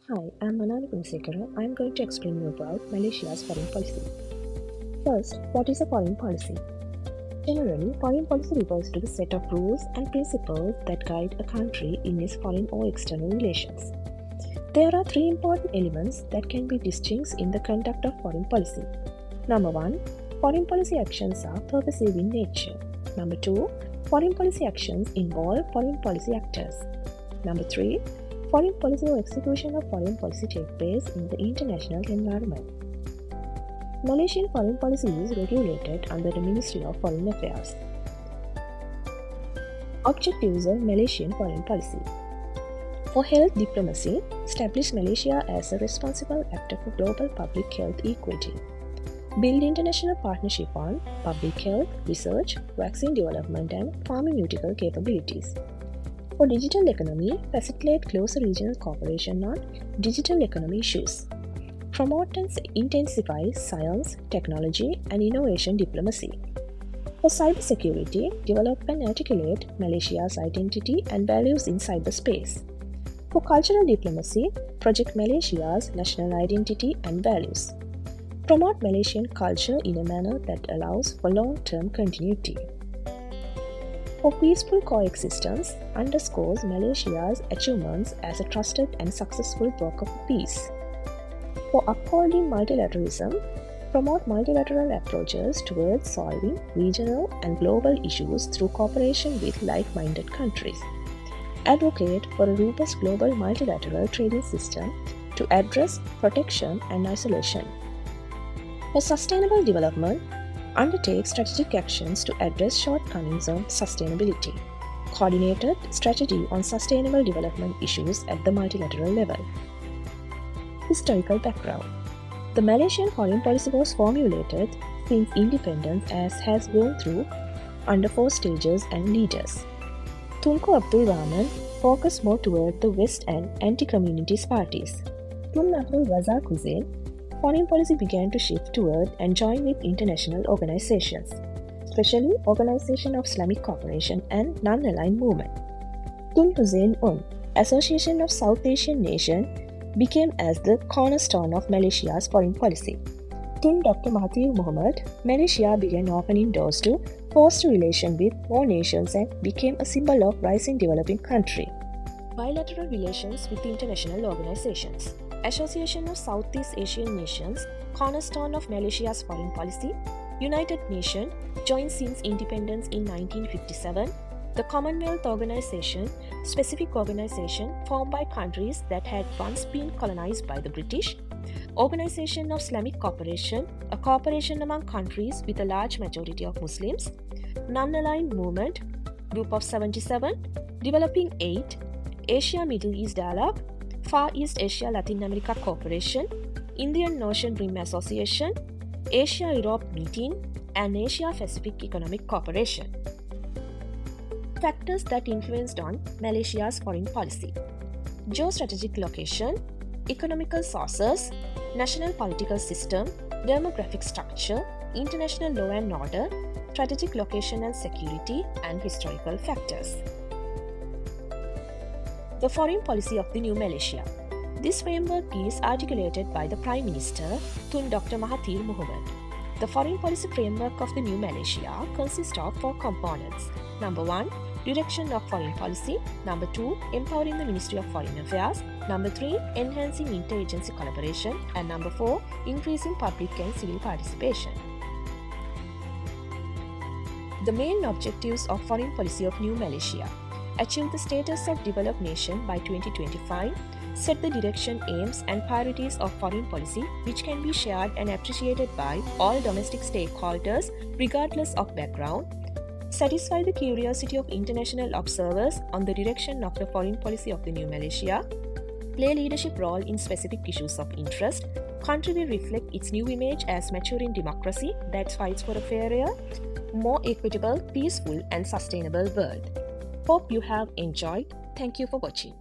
Hi, I'm Manali Gunasekara. I'm going to explain you about Malaysia's foreign policy. First, what is a foreign policy? Generally, foreign policy refers to the set of rules and principles that guide a country in its foreign or external relations. There are three important elements that can be distinguished in the conduct of foreign policy. Number one, foreign policy actions are purposive in nature. Number two, foreign policy actions involve foreign policy actors. Number three, foreign policy or execution of foreign policy take place in the international environment. Malaysian foreign policy is regulated under the Ministry of Foreign Affairs. Objectives of Malaysian foreign policy. For health diplomacy, establish Malaysia as a responsible actor for global public health equity. Build international partnership on public health, research, vaccine development and pharmaceutical capabilities. For digital economy, facilitate closer regional cooperation on digital economy issues. Promote and intensify science, technology, and innovation diplomacy. For cybersecurity, develop and articulate Malaysia's identity and values in cyberspace. For cultural diplomacy, project Malaysia's national identity and values. Promote Malaysian culture in a manner that allows for long-term continuity. For peaceful coexistence, underscores Malaysia's achievements as a trusted and successful broker for peace. For upholding multilateralism, promote multilateral approaches towards solving regional and global issues through cooperation with like-minded countries. Advocate for a robust global multilateral trading system to address protection and isolation. For sustainable development, undertake strategic actions to address shortcomings of sustainability. Coordinated strategy on sustainable development issues at the multilateral level. Historical background. The Malaysian foreign policy was formulated since independence as has gone through under four stages and leaders. Tunku Abdul Rahman focused more toward the West and anti-communities parties. Tun Abdul Razak Hussain, foreign policy began to shift toward and join with international organizations, especially Organization of Islamic Cooperation and Non-Aligned Movement. Tun Hussein Un, Association of South Asian Nations, became as the cornerstone of Malaysia's foreign policy. Tun Dr. Mahathir Mohamad, Malaysia began opening doors to foster relations with more nations and became a symbol of rising developing country. Bilateral relations with international organizations. Association of Southeast Asian Nations, cornerstone of Malaysia's foreign policy. United Nations, joined since independence in 1957. The Commonwealth Organization, specific organization formed by countries that had once been colonized by the British. Organization of Islamic Cooperation, a cooperation among countries with a large majority of Muslims. Non-Aligned Movement, Group of 77. Developing 8. Asia Middle East Dialogue, Far East Asia Latin America Cooperation, Indian Ocean Rim Association, Asia Europe Meeting, and Asia Pacific Economic Cooperation. Factors that influenced on Malaysia's foreign policy. Geostrategic location, economical sources, national political system, demographic structure, international law and order, strategic location and security, and historical factors. The foreign policy of the new Malaysia. This framework is articulated by the Prime Minister, Tun Dr. Mahathir Mohamad. The foreign policy framework of the new Malaysia consists of four components. Number 1, direction of foreign policy. Number 2, empowering the Ministry of Foreign Affairs. Number 3, enhancing interagency collaboration. And number 4, increasing public and civil participation. The main objectives of foreign policy of new Malaysia. Achieve the status of developed nation by 2025, set the direction, aims and priorities of foreign policy which can be shared and appreciated by all domestic stakeholders regardless of background, satisfy the curiosity of international observers on the direction of the foreign policy of the new Malaysia, play leadership role in specific issues of interest, country will reflect its new image as maturing democracy that fights for a fairer, more equitable, peaceful and sustainable world. Hope you have enjoyed. Thank you for watching.